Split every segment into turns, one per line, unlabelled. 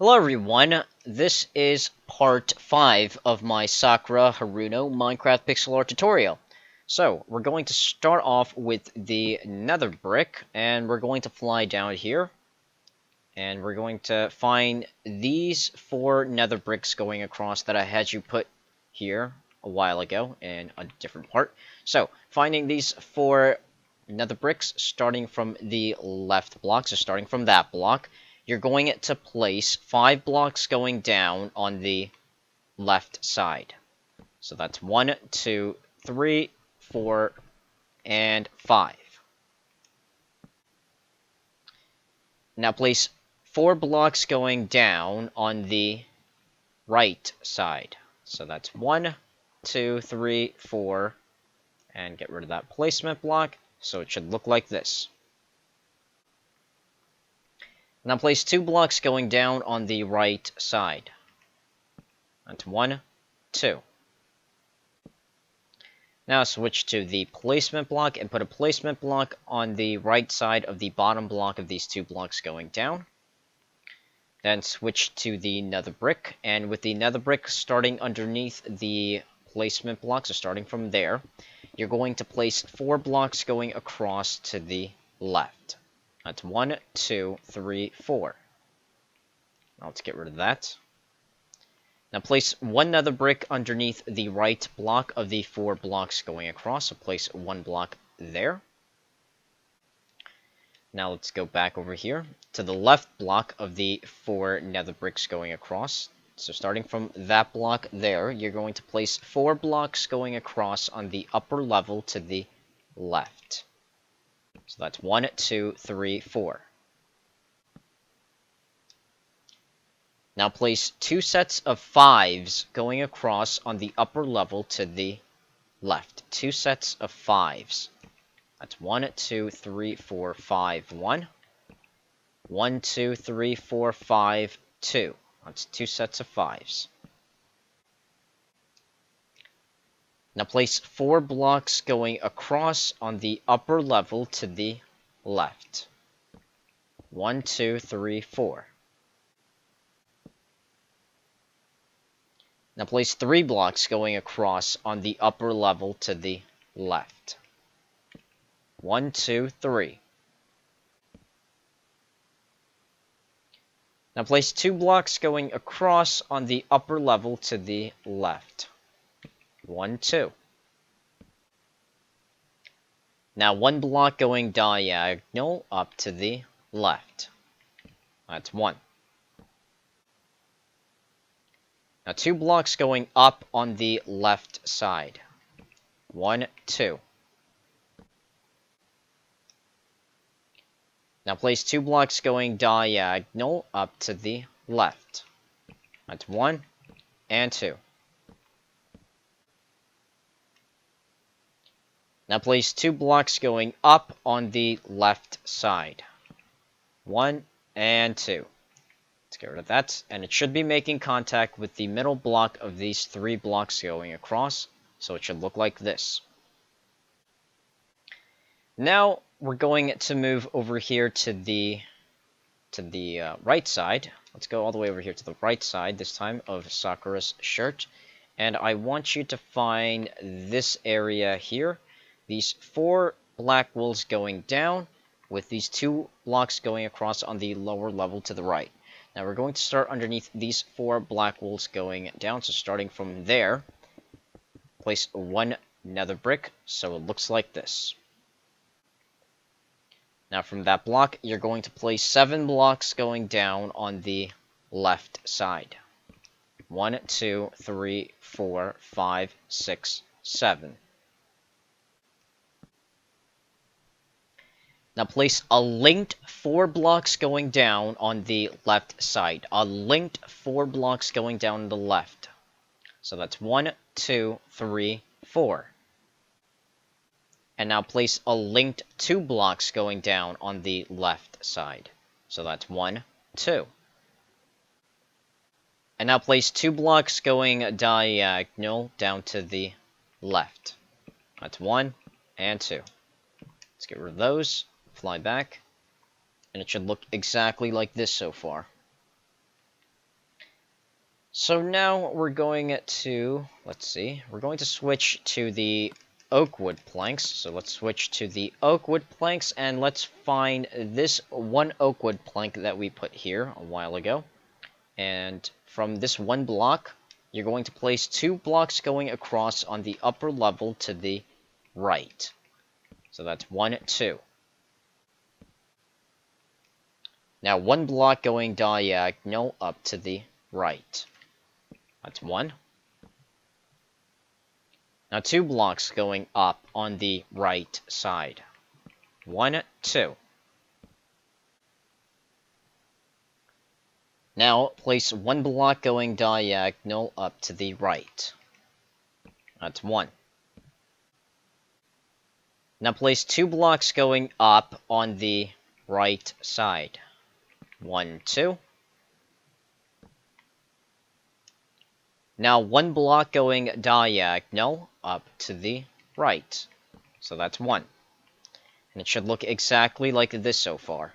Hello everyone, this is part 5 of my Sakura Haruno Minecraft pixel art tutorial. So, we're going to start off with the nether brick, and we're going to fly down here. And we're going to find these 4 nether bricks going across that I had you put here a while ago in a different part. So, finding these 4 nether bricks starting from the left block, so starting from that block, you're going to place 5 blocks going down on the left side. So that's 1, 2, 3, 4, and 5. Now place 4 blocks going down on the right side. So that's 1, 2, 3, 4, and get rid of that placement block, so it should look like this. Now place 2 blocks going down on the right side. That's 1, 2. Now switch to the placement block and put a placement block on the right side of the bottom block of these 2 blocks going down. Then switch to the nether brick, and with the nether brick starting underneath the placement block, so starting from there, you're going to place 4 blocks going across to the left. That's 1, 2, 3, 4. Now let's get rid of that. Now place 1 nether brick underneath the right block of the 4 blocks going across. So place 1 block there. Now let's go back over here to the left block of the 4 nether bricks going across. So starting from that block there, you're going to place 4 blocks going across on the upper level to the left. So that's 1, 2, 3, 4. Now place 2 sets of 5s going across on the upper level to the left. 2 sets of 5s. That's 1, 2, 3, 4, 5, 1. 1, 2, 3, 4, 5, 2. That's 2 sets of 5s. Now place 4 blocks going across on the upper level to the left. 1, 2, 3, 4. Now place 3 blocks going across on the upper level to the left. 1, 2, 3. Now place 2 blocks going across on the upper level to the left. 1, 2. Now 1 block going diagonal up to the left. That's 1. Now 2 blocks going up on the left side. 1, 2. Now place 2 blocks going diagonal up to the left. That's 1 and 2. Now place 2 blocks going up on the left side. 1 and 2. Let's get rid of that, and it should be making contact with the middle block of these 3 blocks going across, so it should look like this. Now we're going to move over here to the right side. Let's go all the way over here to the right side this time of Sakura's shirt, and I want you to find this area here. These 4 black wools going down with these 2 blocks going across on the lower level to the right. Now we're going to start underneath these 4 black wools going down. So starting from there, place 1 nether brick so it looks like this. Now from that block, you're going to place 7 blocks going down on the left side. 1, 2, 3, 4, 5, 6, 7. Now place a linked 4 blocks going down on the left side. A linked 4 blocks going down the left. So that's 1, 2, 3, 4. And now place a linked 2 blocks going down on the left side. So that's 1, 2. And now place 2 blocks going diagonal down to the left. That's 1 and 2. Let's get rid of those. Fly back, and it should look exactly like this so far. So now we're going to, let's see, we're going to switch to the oak wood planks. So let's switch to the oak wood planks, and let's find this one oak wood plank that we put here a while ago. And from this one block, you're going to place 2 blocks going across on the upper level to the right. So that's 1, 2. Now 1 block going diagonal up to the right. That's 1. Now 2 blocks going up on the right side. 1, 2. Now place 1 block going diagonal up to the right. That's 1. Now place 2 blocks going up on the right side. 1, 2. Now 1 block going diagonal up to the right. So that's 1. And it should look exactly like this so far.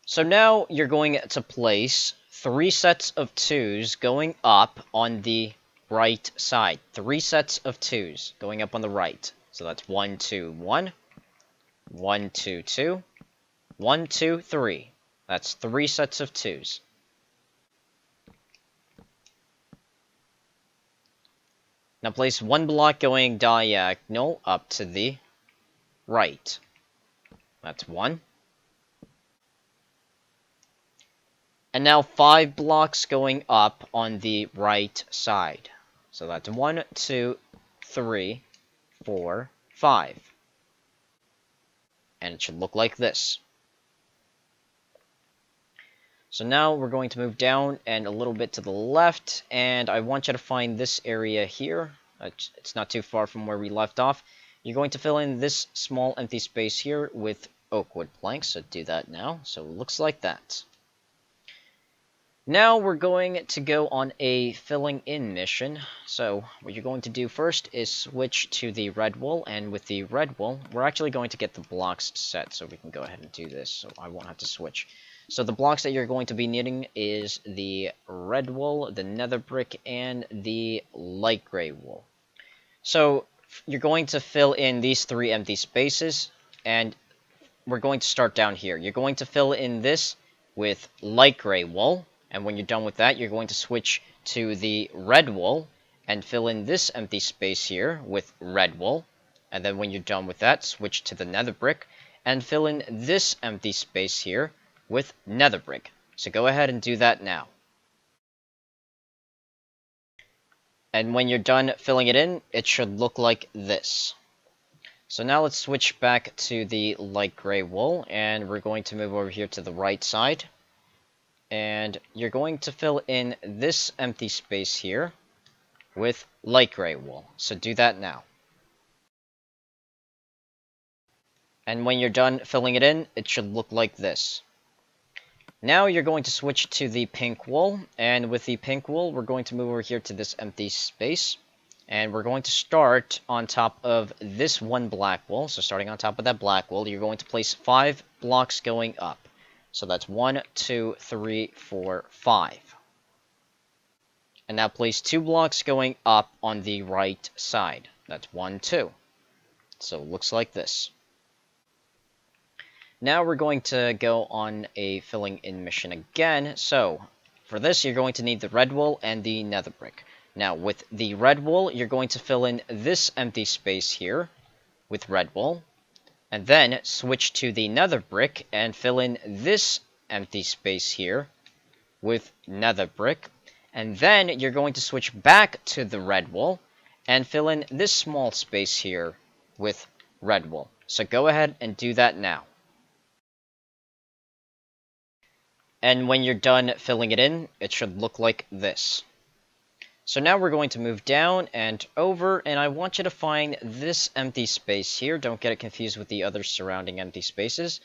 So now you're going to place 3 sets of 2s going up on the right side. 3 sets of 2s going up on the right. So that's 1, 2, 1. 1, 2, 2. 1, 2, 3. That's 3 sets of 2s. Now place 1 block going diagonal up to the right. That's 1. And now 5 blocks going up on the right side. So that's 1, 2, 3, 4, 5. And it should look like this. So now we're going to move down and a little bit to the left, and I want you to find this area here. It's not too far from where we left off. You're going to fill in this small empty space here with oak wood planks, so do that now. So it looks like that. Now we're going to go on a filling in mission. So what you're going to do first is switch to the red wool, and with the red wool, we're actually going to get the blocks set, so we can go ahead and do this, so I won't have to switch. So the blocks that you're going to be needing is the red wool, the nether brick, and the light gray wool. So you're going to fill in these 3 empty spaces, and we're going to start down here. You're going to fill in this with light gray wool. And when you're done with that, you're going to switch to the red wool and fill in this empty space here with red wool. And then when you're done with that, switch to the nether brick and fill in this empty space here with nether brick. So go ahead and do that now. And when you're done filling it in, it should look like this. So now let's switch back to the light gray wool, and we're going to move over here to the right side. And you're going to fill in this empty space here with light gray wool. So do that now. And when you're done filling it in, it should look like this. Now you're going to switch to the pink wool, and with the pink wool, we're going to move over here to this empty space. And we're going to start on top of this one black wool. So starting on top of that black wool, you're going to place 5 blocks going up. So that's 1, 2, 3, 4, 5. And now place 2 blocks going up on the right side. That's 1, 2. So it looks like this. Now we're going to go on a filling in mission again. So for this, you're going to need the red wool and the nether brick. Now with the red wool, you're going to fill in this empty space here with red wool. And then switch to the nether brick and fill in this empty space here with nether brick. And then you're going to switch back to the red wool and fill in this small space here with red wool. So go ahead and do that now. And when you're done filling it in, it should look like this. So now we're going to move down and over, and I want you to find this empty space here. Don't get it confused with the other surrounding empty spaces.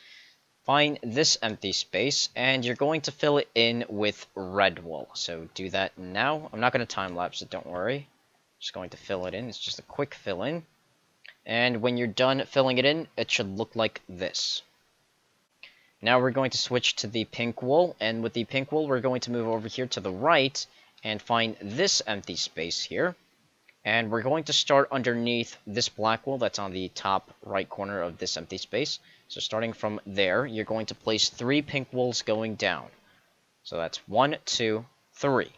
Find this empty space, and you're going to fill it in with red wool. So do that now. I'm not going to time lapse it, don't worry. Just going to fill it in. It's just a quick fill in. And when you're done filling it in, it should look like this. Now we're going to switch to the pink wool, and with the pink wool, we're going to move over here to the right and find this empty space here. And we're going to start underneath this black wool that's on the top right corner of this empty space. So starting from there, you're going to place 3 pink wools going down. So that's 1, 2, 3.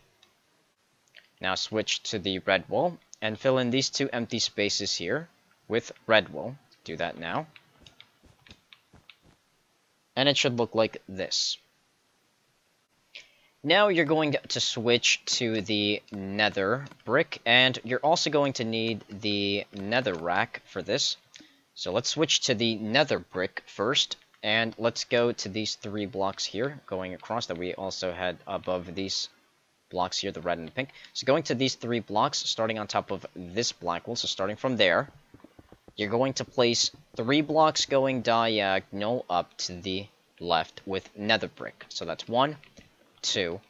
Now switch to the red wool and fill in these 2 empty spaces here with red wool. Do that now. And it should look like this. Now you're going to switch to the nether brick, and you're also going to need the netherrack for this. So let's switch to the nether brick first, and let's go to these 3 blocks here, going across that we also had above these blocks here, the red and the pink. So going to these 3 blocks, starting on top of this black wool, so starting from there, you're going to place 3 blocks going diagonal up to the left with nether brick. So that's 1, 2,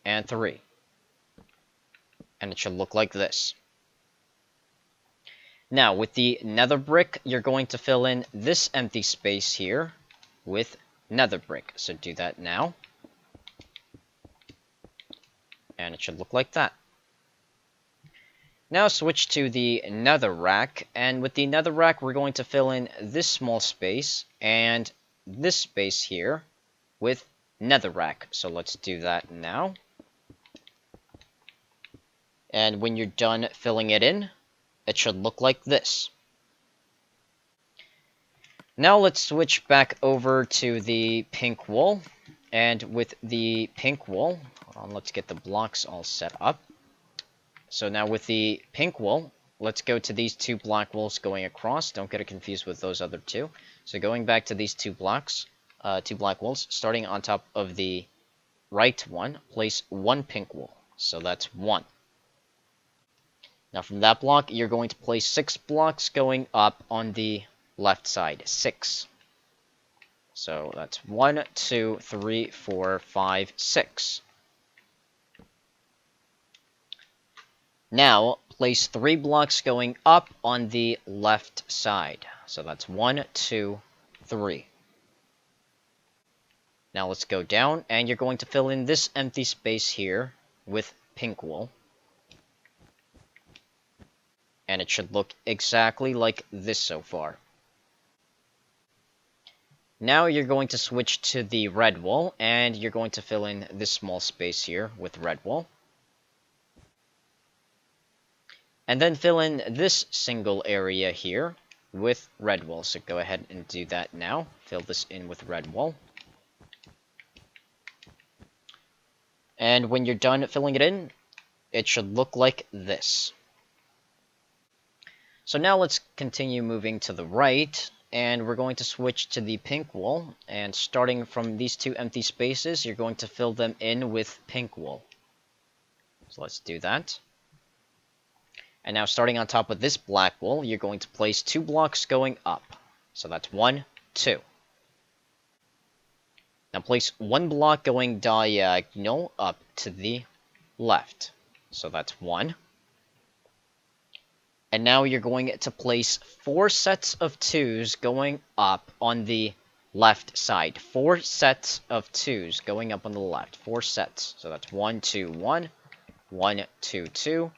and 3. And it should look like this. Now, with the nether brick, you're going to fill in this empty space here with nether brick. So do that now. And it should look like that. Now switch to the netherrack, and with the netherrack, we're going to fill in this small space and this space here with netherrack. So let's do that now. And when you're done filling it in, it should look like this. Now let's switch back over to the pink wool. And with the pink wool, hold on, let's get the blocks all set up. So now with the pink wool, let's go to these 2 black wools going across. Don't get it confused with those other 2. So going back to these 2 blocks, 2 black wools, starting on top of the right one, place 1 pink wool. So that's 1. Now from that block, you're going to place 6 blocks going up on the left side. 6. So that's 1, 2, 3, 4, 5, 6. Now, place 3 blocks going up on the left side. So that's 1, 2, 3. Now let's go down, and you're going to fill in this empty space here with pink wool. And it should look exactly like this so far. Now you're going to switch to the red wool, and you're going to fill in this small space here with red wool. And then fill in this single area here with red wool. So go ahead and do that now. Fill this in with red wool. And when you're done filling it in, it should look like this. So now let's continue moving to the right, and we're going to switch to the pink wool. And starting from these 2 empty spaces, you're going to fill them in with pink wool. So let's do that. And now starting on top of this black wool, you're going to place 2 blocks going up. So that's 1, 2. Now place 1 block going diagonal up to the left. So that's 1. And now you're going to place 4 sets of 2s going up on the left side. 4 sets of 2s going up on the left. 4 sets. So that's 1, 2, 1, 1, 2, 2.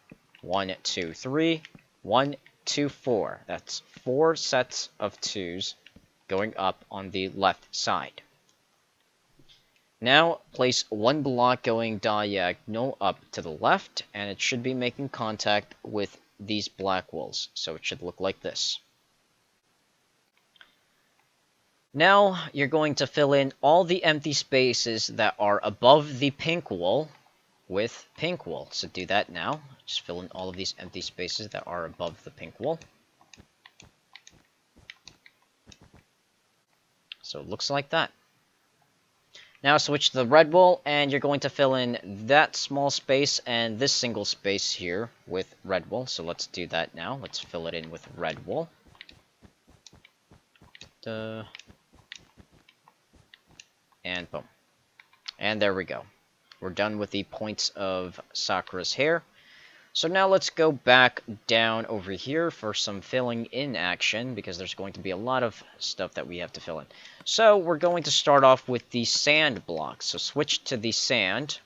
1, 2, 3, 1, 2, 4. That's 4 sets of 2s going up on the left side. Now, place 1 block going diagonal up to the left, and it should be making contact with these black wools. So it should look like this. Now, you're going to fill in all the empty spaces that are above the pink wool with pink wool. So do that now. Just fill in all of these empty spaces that are above the pink wool. So it looks like that. Now switch to the red wool, and you're going to fill in that small space and this single space here with red wool. So let's do that now. Let's fill it in with red wool. And boom. And there we go. We're done with the points of Sakura's hair. So now let's go back down over here for some filling in action, because there's going to be a lot of stuff that we have to fill in. So we're going to start off with the sand block. So switch to the sand.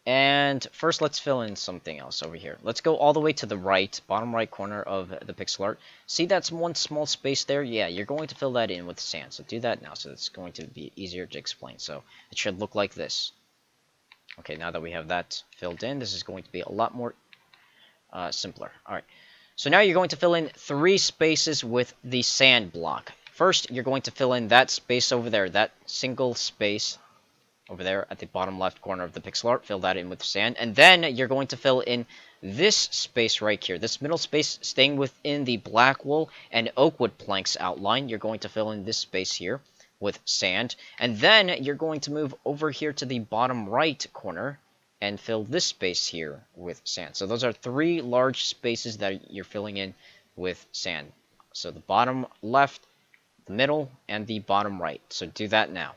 And first, let's fill in something else over here. Let's go all the way to the right, bottom right corner of the pixel art. See that's one small space there? Yeah, you're going to fill that in with sand. So do that now, so it's going to be easier to explain. So it should look like this. Okay, now that we have that filled in, this is going to be a lot more simpler. Alright, so now you're going to fill in 3 spaces with the sand block. First, you're going to fill in that space over there, that single space over there at the bottom left corner of the pixel art. Fill that in with sand. And then you're going to fill in this space right here. This middle space staying within the black wool and oak wood planks outline. You're going to fill in this space here with sand. And then you're going to move over here to the bottom right corner and fill this space here with sand. So those are 3 large spaces that you're filling in with sand. So the bottom left, the middle, and the bottom right. So do that now.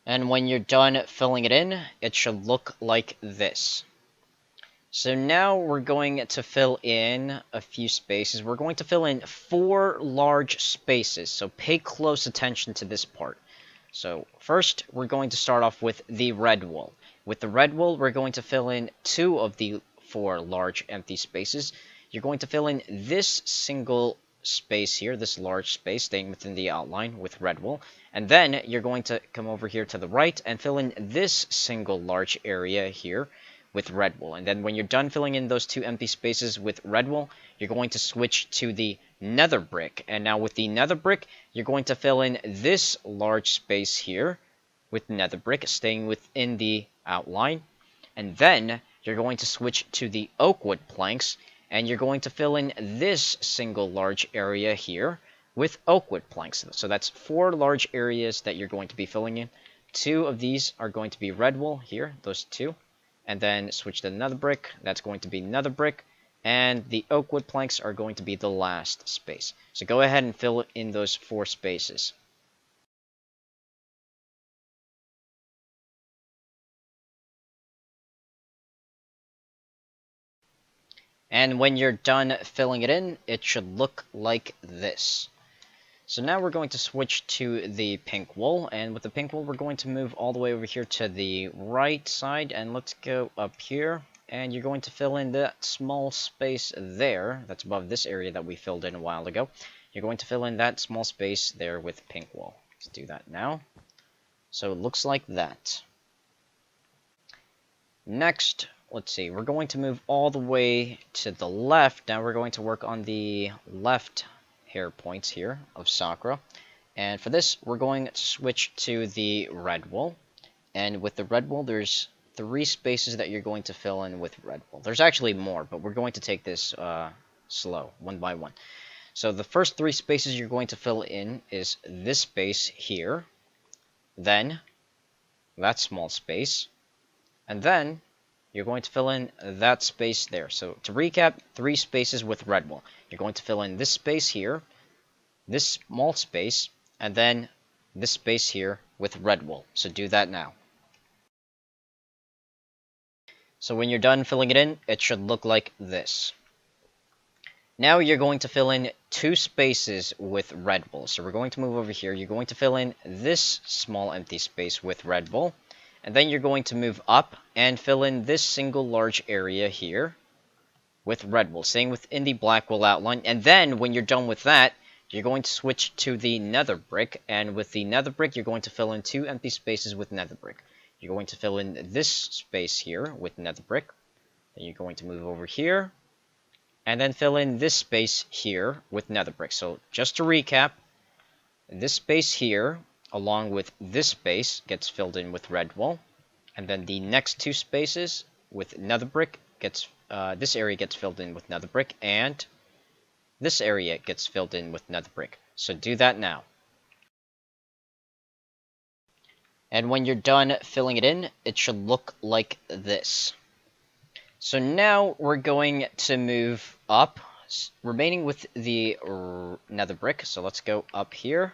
And when you're done filling it in, it should look like this. So now we're going to fill in a few spaces. We're going to fill in 4 large spaces, so pay close attention to this part. So first, we're going to start off with the red wool. With the red wool, we're going to fill in 2 of the 4 large empty spaces. You're going to fill in this single space here, this large space staying within the outline with red wool. And then you're going to come over here to the right and fill in this single large area here with red wool. And then when you're done filling in those 2 empty spaces with red wool, you're going to switch to the nether brick. And now with the nether brick, you're going to fill in this large space here with nether brick staying within the outline. And then you're going to switch to the oak wood planks, and you're going to fill in this single large area here with oak wood planks. So that's 4 large areas that you're going to be filling in. 2 of these are going to be red wool here, those 2. And then switch to another brick, that's going to be another brick. And the oak wood planks are going to be the last space. So go ahead and fill in those 4 spaces. And when you're done filling it in, it should look like this. So now we're going to switch to the pink wool, and with the pink wool we're going to move all the way over here to the right side, and let's go up here, and you're going to fill in that small space there, that's above this area that we filled in a while ago. You're going to fill in that small space there with pink wool. Let's do that now. So it looks like that. Next, let's see, we're going to move all the way to the left. Now we're going to work on the left hair points here of Sakura. And for this, we're going to switch to the red wool. And with the red wool, there's 3 spaces that you're going to fill in with red wool. There's actually more, but we're going to take this slow, one by one. So the first 3 spaces you're going to fill in is this space here, then that small space, and then you're going to fill in that space there. So to recap, 3 spaces with red wool. You're going to fill in this space here, this small space, and then this space here with red wool. So do that now. So when you're done filling it in, it should look like this. Now you're going to fill in 2 spaces with red wool. So we're going to move over here. You're going to fill in this small empty space with red wool. And then you're going to move up and fill in this single large area here with red wool, staying within the black wool outline. And then when you're done with that, you're going to switch to the nether brick. And with the nether brick, you're going to fill in 2 empty spaces with nether brick. You're going to fill in this space here with nether brick. Then you're going to move over here. And then fill in this space here with nether brick. So just to recap, this space here, along with this space, gets filled in with red wool. And then the next 2 spaces with nether brick gets, this area gets filled in with nether brick. And this area gets filled in with nether brick. So do that now. And when you're done filling it in, it should look like this. So now we're going to move up, remaining with the nether brick. So let's go up here.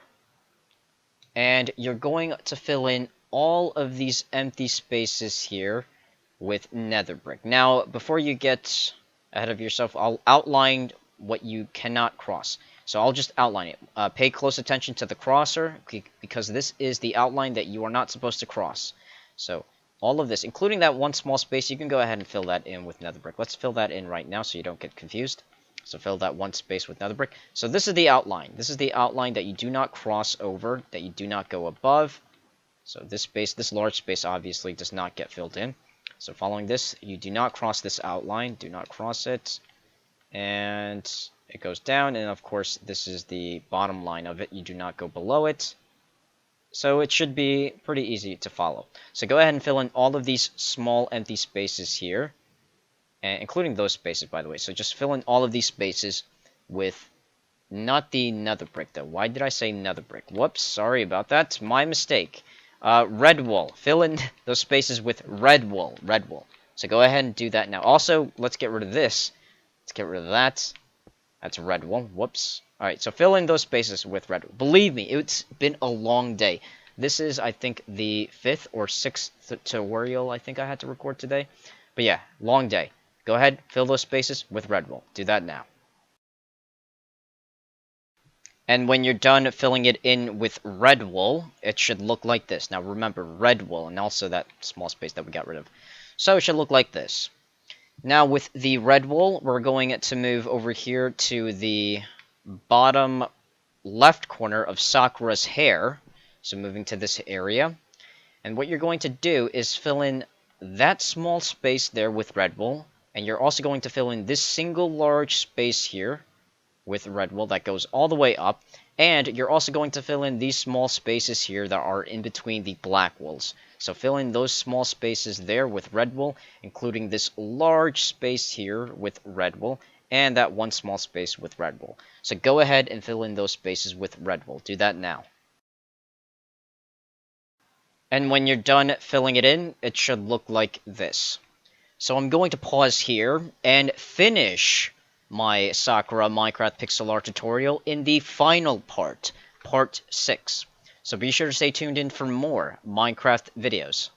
And you're going to fill in all of these empty spaces here with nether brick. Now, before you get ahead of yourself, I'll outline what you cannot cross. So I'll just outline it. Pay close attention to the crosser, because this is the outline that you are not supposed to cross. So all of this, including that one small space, you can go ahead and fill that in with nether brick. Let's fill that in right now so you don't get confused. So fill that one space with nether brick. So this is the outline. This is the outline that you do not cross over, that you do not go above. So this space, this large space, obviously does not get filled in. So following this, you do not cross this outline. Do not cross it. And it goes down. And of course, this is the bottom line of it. You do not go below it. So it should be pretty easy to follow. So go ahead and fill in all of these small empty spaces here, and including those spaces, by the way. So just fill in all of these spaces with not the nether brick, though. Why did I say nether brick? Whoops, sorry about that. My mistake. Red wool. Fill in those spaces with red wool. Red wool. So go ahead and do that now. Also, let's get rid of this. Let's get rid of that. That's red wool. Whoops. Alright, so fill in those spaces with red wool. Believe me, it's been a long day. This is, I think, the 5th or 6th tutorial I think I had to record today. But yeah, long day. Go ahead, fill those spaces with red wool. Do that now. And when you're done filling it in with red wool, it should look like this. Now remember, red wool, and also that small space that we got rid of. So it should look like this. Now with the red wool, we're going to move over here to the bottom left corner of Sakura's hair. So moving to this area. And what you're going to do is fill in that small space there with red wool. And you're also going to fill in this single large space here with red wool that goes all the way up. And you're also going to fill in these small spaces here that are in between the black wools. So fill in those small spaces there with red wool, including this large space here with red wool, and that one small space with red wool. So go ahead and fill in those spaces with red wool. Do that now. And when you're done filling it in, it should look like this. So I'm going to pause here and finish my Sakura Minecraft pixel art tutorial in the final part, part 6. So be sure to stay tuned in for more Minecraft videos.